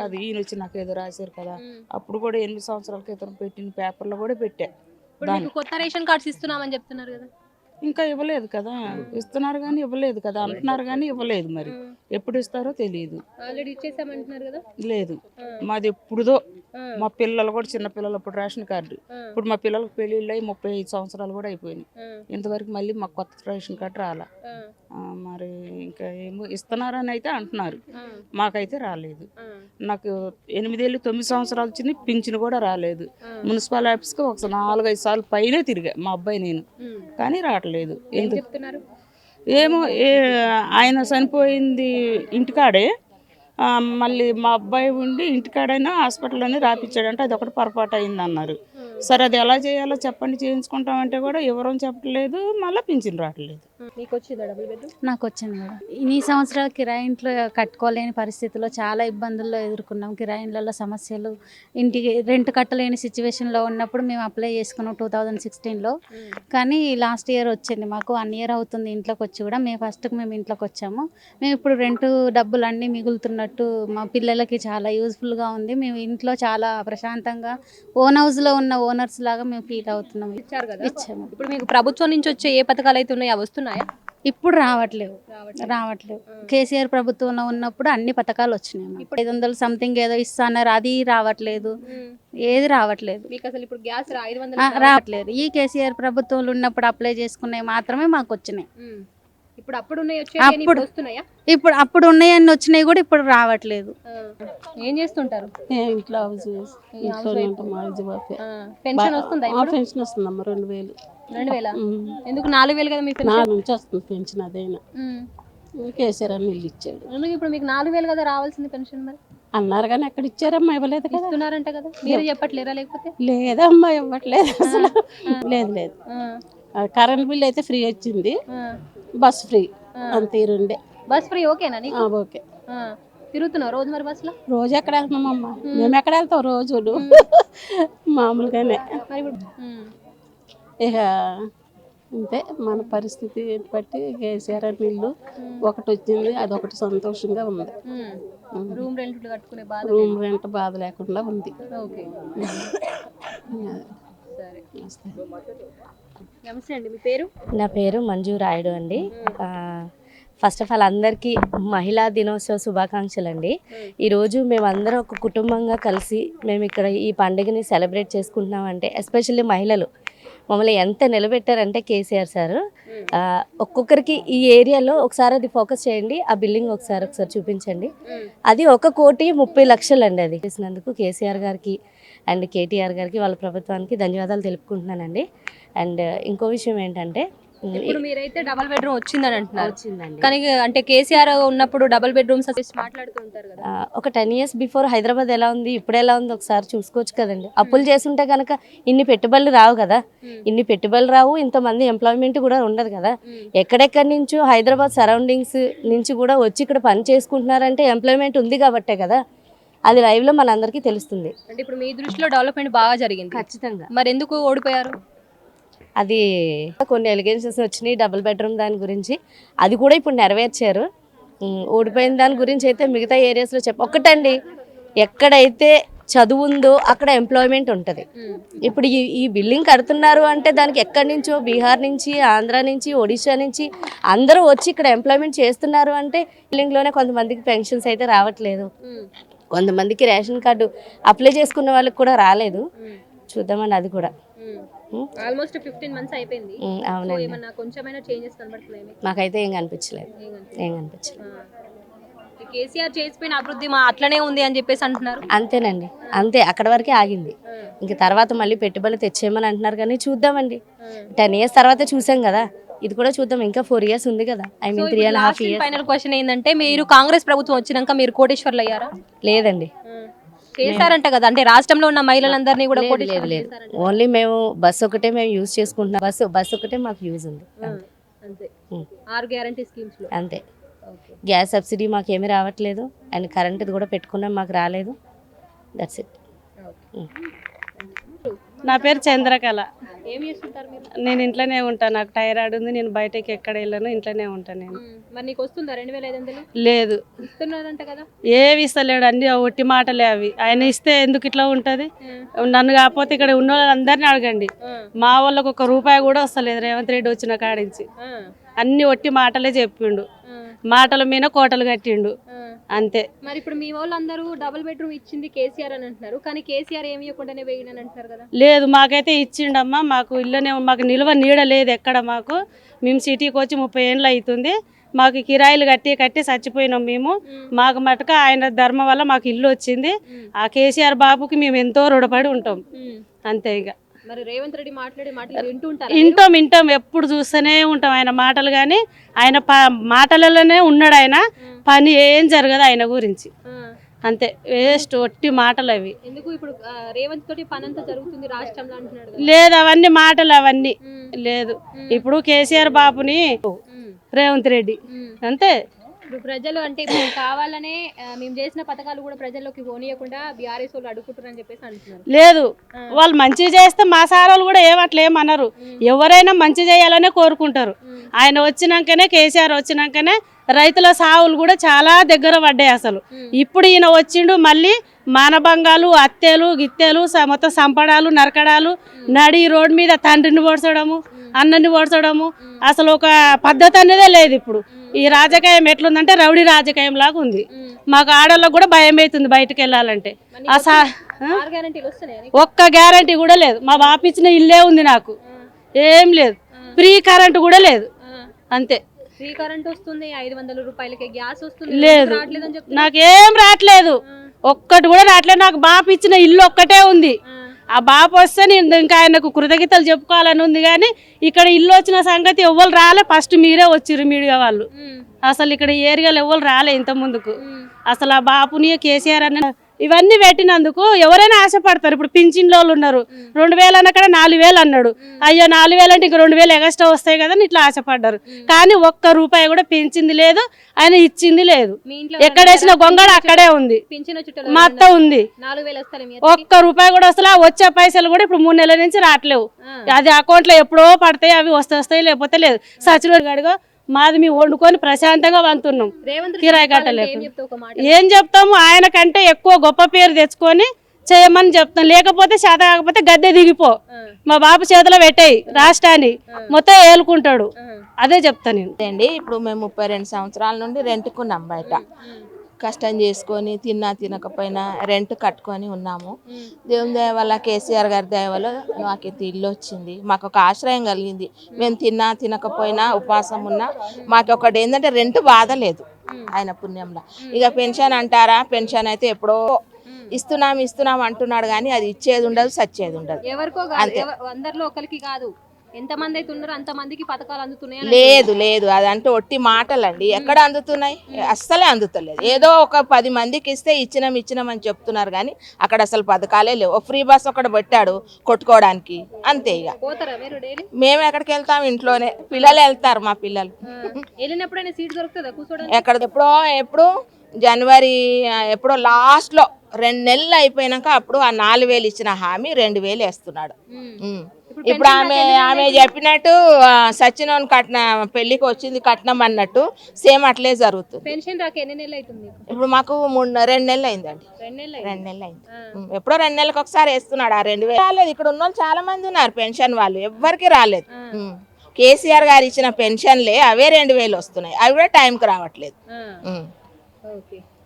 అది ఈయన వచ్చి నాకు ఏదో రాశారు కదా, అప్పుడు కూడా 8 సంవత్సరాల క్రితం పెట్టిన పేపర్లో కూడా పెట్టా. ఇప్పుడు మీకు కొత్త రేషన్ కార్డ్స్ ఇస్తున్నామని చెప్తున్నారు కదా. ఇంకా ఇవ్వలేదు కదా, ఇస్తున్నారు కానీ ఇవ్వలేదు కదా అంటున్నారు కానీ ఇవ్వలేదు. మరి ఎప్పుడు ఇస్తారో తెలియదు. ఆల్రెడీ ఇచ్చేసామంటున్నారు కదా. లేదు, మాది ఎప్పుడుదో. మా పిల్లలు కూడా చిన్న పిల్లలు అప్పుడు రేషన్ కార్డు, ఇప్పుడు మా పిల్లలకు పెళ్ళిళ్ళు అయ్యి 35 సంవత్సరాలు కూడా అయిపోయినాయి. ఇంతవరకు మళ్ళీ మాకు కొత్త రేషన్ కార్డు రాలా. మరి ఇంకా ఏమో ఇస్తున్నారని అయితే అంటున్నారు, మాకైతే రాలేదు. నాకు 8 ఏళ్ళు 9 సంవత్సరాలు వచ్చింది, పింఛను కూడా రాలేదు. మున్సిపల్ ఆఫీస్కి ఒక 4-5 సార్లు పైనే తిరిగా మా అబ్బాయి నేను, కానీ రావట్లేదు. ఎందుకు ఏమో. ఆయన చనిపోయింది ఇంటికాడే, మళ్ళీ మా అబ్బాయి ఉండి ఇంటికాడైనా హాస్పిటల్లోనే రాపిచ్చాడంటే అది ఒకటి పొరపాటు అయింది అన్నారు. సరే అది ఎలా చేయాలో చెప్పండి, చేయించుకుంటామంటే కూడా ఎవరని చెప్పట్లేదు, మళ్ళీ పింఛన్ రావట్లేదు. నాకు వచ్చింది కూడా. ఈ సంవత్సరాలు కిరాయి ఇంట్లో కట్టుకోలేని పరిస్థితిలో చాలా ఇబ్బందుల్లో ఎదుర్కొన్నాం. కిరాయి ఇళ్ళలో సమస్యలు, ఇంటికి రెంట్ కట్టలేని సిచ్యువేషన్లో ఉన్నప్పుడు మేము అప్లై చేసుకున్నాం 2016లో. కానీ లాస్ట్ ఇయర్ వచ్చింది మాకు. 1 ఇయర్ అవుతుంది ఇంట్లోకి వచ్చి కూడా. మేము ఇంట్లోకి వచ్చాము. మేము ఇప్పుడు రెంట్ డబ్బులు అన్నీ మిగులుతున్నట్టు మా పిల్లలకి చాలా యూజ్ఫుల్గా ఉంది. మేము ఇంట్లో చాలా ప్రశాంతంగా ఓన్ హౌస్లో ఉన్న ఓనర్స్ లాగా మేము ఫీల్ అవుతున్నాం. ఇచ్చాము. ఇప్పుడు మీకు ప్రభుత్వం నుంచి వచ్చే ఏ పథకాలు అయితే ఉన్నాయో అవి వస్తున్నాయా? ఇప్పుడు రావట్లేవు. కేసీఆర్ ప్రభుత్వంలో ఉన్నప్పుడు అన్ని పథకాలు వచ్చినాయి. ఇప్పుడు 500 సంథింగ్ ఏదో ఇస్తాన్నారు, అది రావట్లేదు. ఏది రావట్లేదు. మీకు అసలు ఇప్పుడు గ్యాస్ 500 రావట్లేదు. ఈ కేసీఆర్ ప్రభుత్వంలో ఉన్నప్పుడు అప్లై చేసుకున్నాయి మాత్రమే మాకు వచ్చినాయి. ఇప్పుడు అప్పుడు ఉన్నాయని వచ్చినాయి కూడా ఇప్పుడు రావట్లేదు. ఏం చేస్తుంటారు? ఇంట్లో పెన్షన్ వస్తుందా? పెన్షన్ వస్తుందమ్మా 2000. 2000 ఎందుకు? 4000 కదా మీకు నుంచి వస్తుంది పెన్షన్. అదైనా కేసీఆర్ అని ఇల్లు ఇచ్చాడు. ఇప్పుడు మీకు 4000 కదా రావాల్సింది పెన్షన్. మరి అన్నారు కానీ ఎక్కడ ఇచ్చారమ్మా? ఇవ్వలేదు కదా. ఇస్తున్నారంట కదా, మీరు చెప్పట్లేరా? లేకపోతే లేదమ్మా, ఇవ్వట్లేదు అసలు. లేదు. కరెంట్ బిల్ అయితే ఫ్రీ వచ్చింది, బస్ ఫ్రీ అంతే. 2 బస్ ఫ్రీ. ఓకేనా నీకు? ఓకే. తిరుగుతున్నావు రోజు మరి బస్సులో? రోజు ఎక్కడ వెళ్తున్నామమ్మా? మేము ఎక్కడ వెళ్తాం రోజులు మామూలుగానే. ఇక అంతే మన పరిస్థితి బట్టి. కేసీఆర్ అని ఇల్లు ఒకటి వచ్చింది, అదొకటి సంతోషంగా ఉంది. రూమ్ రెంట్ కట్టుకునే బాధ, రూమ్ రెంట్ బాధ లేకుండా ఉంది. ఓకే. సరే, నమస్తే అండి. మీ పేరు? నా పేరు మంజు రాయుడు అండి. ఫస్ట్ ఆఫ్ ఆల్ అందరికీ మహిళా దినోత్సవ శుభాకాంక్షలు అండి. ఈరోజు మేమందరం ఒక కుటుంబంగా కలిసి మేము ఇక్కడ ఈ పండుగని సెలబ్రేట్ చేసుకుంటున్నామంటే, ఎస్పెషల్లీ మహిళలు మమ్మల్ని ఎంత నిలబెట్టారంటే కేసీఆర్ సార్. ఒక్కొక్కరికి ఈ ఏరియాలో ఒకసారి అది ఫోకస్ చేయండి, ఆ బిల్డింగ్ ఒకసారి చూపించండి. అది 1,30,00,000 అండి. అది చేసినందుకు కేసీఆర్ గారికి అండ్ కేటీఆర్ గారికి, వాళ్ళ ప్రభుత్వానికి ధన్యవాదాలు తెలుపుకుంటున్నానండి. అండ్ ఇంకో విషయం ఏంటంటే, ఇప్పుడు మీరైతే డబుల్ బెడ్రూమ్ వచ్చిందని అంటున్నారు. వచ్చిందండి. కానీ అంటే కేసీఆర్ ఉన్నప్పుడు డబుల్ బెడ్రూమ్స్ మాట్లాడుతూ ఉంటారు కదా. ఒక 10 years బిఫోర్ హైదరాబాద్ ఎలా ఉంది, ఇప్పుడు ఎలా ఉంది ఒకసారి చూసుకోవచ్చు కదండి. అప్పులు చేస్తుంటే కనుక ఇన్ని పెట్టుబడులు రావు కదా. ఇన్ని పెట్టుబడులు రావు, ఇంతమంది ఎంప్లాయ్మెంట్ కూడా ఉండదు కదా. ఎక్కడెక్కడి నుంచో హైదరాబాద్ సరౌండింగ్స్ నుంచి కూడా వచ్చి ఇక్కడ పని చేసుకుంటున్నారంటే ఎంప్లాయ్మెంట్ ఉంది కాబట్టే కదా. అది లైవ్ లో మనందరికీ తెలుస్తుంది. అంటే ఇప్పుడు మీ దృష్టిలో డెవలప్మెంట్ బాగా జరిగింది. ఖచ్చితంగా. మరి ఎందుకు ఓడిపోయారు? అది కొన్ని ఎలిగేషన్స్ వచ్చినాయి డబుల్ బెడ్రూమ్ దాని గురించి, అది కూడా ఇప్పుడు నెరవేర్చారు. ఓడిపోయిన దాని గురించి అయితే మిగతా ఏరియాస్లో ఒక్కటండి, ఎక్కడైతే చదువు ఉందో అక్కడ ఎంప్లాయ్మెంట్ ఉంటుంది. ఇప్పుడు ఈ బిల్డింగ్ కడుతున్నారు అంటే దానికి ఎక్కడి నుంచో, బీహార్ నుంచి, ఆంధ్ర నుంచి, ఒడిశా నుంచి అందరూ వచ్చి ఇక్కడ ఎంప్లాయ్మెంట్ చేస్తున్నారు అంటే బిల్డింగ్లోనే కొంతమందికి పెన్షన్స్ అయితే రావట్లేదు, కొంతమందికి రేషన్ కార్డు అప్లై చేసుకున్న వాళ్ళకి కూడా రాలేదు. చూద్దామని అది కూడా ఆల్మోస్ట్ 15 months అయిపోయింది. అవునండి. ఏమన్నా కొంచెమైనా చేంజెస్ కనబడుతున్నాయి? నాకైతే ఏం కనిపించలేదు. కేసీఆర్ చేసిపోయిన అభివృద్ధి మా అట్లనే ఉంది అని చెప్పేసి అంటున్నారు. అంతేనండి, అంతే. అక్కడ వరకే ఆగింది. ఇంక తర్వాత మళ్ళీ పెట్టుబడులు తెచ్చేయమని అంటున్నారు. కానీ చూద్దామండి, 10 years తర్వాత చూసాం కదా, ఇది కూడా చూద్దాం. ఇంకా 4 years ఉంది కదా. I mean 3.5 years. Final question ఏంటంటే, మీరు కాంగ్రెస్ ప్రభుత్వం వచ్చినాక మీరు కోటేశ్వర్లు అయ్యారా? లేదండి. చేశారంట కదా, అంటే రాష్ట్రంలో ఉన్న మహిళలందరినీ కూడా లేదు. ఓన్లీ మేము బస్సు ఒకటే మేము యూజ్ చేసుకుంటున్నాం. బస్సు ఒకటే మాకు యూజ్ ఉంది. అంతే. 6 గ్యారంటీ స్కీమ్స్ లో అంతే. గ్యాస్ సబ్సిడీ మాకేమీ రావట్లేదు. అండ్ కరెంట్ది కూడా పెట్టుకున్నాం, మాకు రాలేదు. That's it. నా పేరు చంద్రకళ. ఏం చేస్తుంటారు మీరు? నేను ఇంట్లోనే ఉంటాను. నాకు థైరాయిడ్ ఉంది. నేను బయటకి ఎక్కడ వెళ్ళను, ఇంట్లోనే ఉంటాను నేను. మరి నీకు వస్తుందా 2500? లేదు, ఇస్తున్నారంట కదా. ఏవి ఇస్తలేడు, అన్ని ఒట్టి మాటలే అవి. ఆయన ఇస్తే ఎందుకు ఇట్లా ఉంటది? నన్ను కాకపోతే ఇక్కడ ఉన్న వాళ్ళందరినీ అడగండి, మా వాళ్ళకి ఒక రూపాయి కూడా వస్తలేదు రేవంత్ రెడ్డి వచ్చిన కాడించి. అన్ని ఒట్టి మాటలే చెప్పిండు, మాటల మీద కోటలు కట్టిండు అంతే. మరి ఇప్పుడు మీ వాళ్ళందరూ డబుల్ బెడ్రూమ్ ఇచ్చింది కేసీఆర్ అని అంటున్నారు, కానీ కేసీఆర్ ఏమి ఇవ్వకుండానే వేయనని అంటున్నారు కదా. లేదు, మాకైతే ఇచ్చిండమ్మా. మాకు ఇల్లనే, మాకు నిల్వ నీడ లేదు ఎక్కడ. మాకు మేము సిటీకి వచ్చి 30 ఏళ్ళు అవుతుంది. మాకు కిరాయిలు కట్టి చచ్చిపోయినాం మేము. మాకు మటుక ఆయన ధర్మం వల్ల మాకు ఇల్లు వచ్చింది. ఆ కేసీఆర్ బాబుకి మేము ఎంతో రుణపడి ఉంటాం అంతే. ఇక మరి రేవంత్ రెడ్డి మాట్లాడే మాటలు వింటాం, ఎప్పుడు చూస్తూనే ఉంటాం ఆయన మాటలు. కానీ ఆయన మాటలలోనే ఉన్నాడు, ఆయన పని ఏం జరగదు ఆయన గురించి అంతే. వేస్ట్ ఒట్టి మాటలు అవి. ఎందుకు ఇప్పుడు రేవంత్ తోటి పని అంతా జరుగుతుంది రాష్ట్రంలో అంటున్నాడు. లేదు, అవన్నీ మాటలు అవన్నీ లేదు. ఇప్పుడు కేసీఆర్ బాబుని రేవంత్ రెడ్డి అంతే. ఇప్పుడు ప్రజలు అంటే ఇప్పుడు కావాలనే మేము చేసిన పథకాలు కూడా ప్రజల్లోకి పోనీయకుండా బీఆర్ఎస్ వాళ్ళు అడుగుతున్నారని చెప్పేసి అంటున్నారు. లేదు, వాళ్ళు మంచి చేస్తే మా సార్ వాళ్ళు కూడా ఏమన్నారు. ఎవరైనా మంచి చేయాలనే కోరుకుంటారు. ఆయన వచ్చినాకనే, కేసీఆర్ వచ్చినాకనే రైతుల సావులు కూడా చాలా దగ్గర పడ్డాయి అసలు. ఇప్పుడు ఈయన వచ్చిండు, మళ్ళీ మానభంగాలు, హత్యలు, గిత్తెలు, మొత్తం సంపడాలు, నరకడాలు, నడి రోడ్డు మీద తండ్రిని ఓడ్చడము, అన్నని ఓడ్చడము, అసలు ఒక పద్ధతి అనేదే లేదు. ఇప్పుడు ఈ రాజకీయం ఎట్లుందంటే రౌడీ రాజకీయం లాగా ఉంది. మాకు ఆడవాళ్ళకు కూడా భయం అవుతుంది బయటకు వెళ్ళాలంటే. ఒక్క గ్యారంటీ కూడా లేదు. మా బాపు ఇచ్చిన ఇల్లే ఉంది, నాకు ఏం లేదు. ఫ్రీ కరెంట్ కూడా లేదు అంతే. ఫ్రీ కరెంట్ వస్తుంది, 500 రూపాయలకి గ్యాస్ వస్తుంది. లేదు, నాకేం రావట్లేదు, ఒక్కటి కూడా రావట్లేదు. నాకు బాపు ఇచ్చిన ఇల్లు ఒక్కటే ఉంది. ఆ బాపు వస్తే నేను ఇంకా ఆయనకు కృతజ్ఞతలు చెప్పుకోవాలని ఉంది. కానీ ఇక్కడ ఇల్లు వచ్చిన సంగతి ఎవ్వరు రాలే. ఫస్ట్ మీరే వచ్చిర్రు మీడియా వాళ్ళు. అసలు ఇక్కడ ఏరియాలో ఎవ్వరు రాలే ఇంత ముందుకు. అసలు ఆ బాపుని కేసీఆర్ అన్న ఇవన్నీ పెట్టినందుకు ఎవరైనా ఆశపడతారు. ఇప్పుడు పింఛన్లో ఉన్నారు, 2000 అన్నక్కడ 4000 అన్నాడు. అయ్యో 4000 అంటే ఇంక 2000 ఎగస్ట్రా వస్తాయి కదా అని ఇట్లా ఆశపడ్డారు. కానీ ఒక్క రూపాయి కూడా పెంచింది లేదు, ఆయన ఇచ్చింది లేదు. ఎక్కడేసిన గొంగడ అక్కడే ఉంది. మా అత్త ఉంది, 4000 వస్తాయి. ఒక్క రూపాయి కూడా వస్తా. వచ్చే పైసలు కూడా ఇప్పుడు 3 నెలల నుంచి రావట్లేవు. అది అకౌంట్లో ఎప్పుడో పడతాయి, అవి వస్తాయి, లేకపోతే లేదు. సచివుడు గడిగో మాది మేము వండుకొని ప్రశాంతంగా వంతున్నాం, కిరాయి కట్టలేదు. ఏం చెప్తాము, ఆయన కంటే ఎక్కువ గొప్ప పేరు తెచ్చుకొని చేయమని చెప్తాం. లేకపోతే చేత కాకపోతే గద్దె దిగిపో, మా బాబు చేతిలో పెట్టేయి, రాష్ట్రాన్ని మొత్తం ఏలుకుంటాడు. అదే చెప్తాను నేను. అండి ఇప్పుడు మేము 32 సంవత్సరాల నుండి రెంట్కున్నాం. బయట కష్టం చేసుకొని తినకపోయినా రెంట్ కట్టుకొని ఉన్నాము. దేవుని దయ వల్ల, కేసీఆర్ గారి దయ వల్ల మాకు ఇల్లు వచ్చింది. మాకు ఒక ఆశ్రయం కలిగింది. మేము తినకపోయినా ఉపవాసం ఉన్నా మాకు ఒకటి ఏంటంటే రెంట్ బాధ లేదు ఆయన పుణ్యంలో. ఇక పెన్షన్ అంటారా, పెన్షన్ అయితే ఎప్పుడో ఇస్తున్నాం అంటున్నాడు, కానీ అది ఇచ్చేది ఉండదు, సచ్చేది ఉండదు. ఎవరికో అందరిలో ఒకరికి కాదు, ఎంతమంది అయితే ఉన్నారో అంతమందికి పథకాలు అందుతున్నాయి. లేదు అదంటే ఒట్టి మాటలండి. ఎక్కడ అందుతున్నాయి? అస్సలే అందుతలేదు. ఏదో ఒక 10 మందికి ఇస్తే ఇచ్చినాం అని చెప్తున్నారు, కానీ అక్కడ అసలు పథకాలే లేవు. ఫ్రీ బస్ ఒకటి పెట్టాడు కొట్టుకోవడానికి అంతే. ఇక మేము ఎక్కడికి వెళ్తాం, ఇంట్లోనే. పిల్లలు వెళ్తారు, మా పిల్లలు. వెళ్ళినప్పుడైనా సీట్ దొరుకుతుందా కూర్చోడానికి? ఎప్పుడు జనవరి ఎప్పుడో లాస్ట్లో 2 నెలలు అయిపోయినాక అప్పుడు ఆ 4000 ఇచ్చిన హామీ 2000 వేస్తున్నాడు. ఇప్పుడు ఆమె చెప్పినట్టు సచినోన్ కట్న పెళ్లికి వచ్చింది కట్నం అన్నట్టు సేమ్ అట్లే జరుగుతుంది. పెన్షన్ రాక ఎన్ని నెలలు అవుతుంది? ఇప్పుడు మాకు 2 నెలలు అయిందండి. 2 నెలలు అయింది. ఎప్పుడో 2 నెలలకు ఒకసారి వేస్తున్నాడు. ఆ 2000 రాలేదు. ఇక్కడ ఉన్న వాళ్ళు చాలా మంది ఉన్నారు పెన్షన్ వాళ్ళు, ఎవ్వరికి రాలేదు. కేసీఆర్ గారు ఇచ్చిన పెన్షన్లే అవే 2000 వస్తున్నాయి. అవి కూడా టైంకి రావట్లేదు.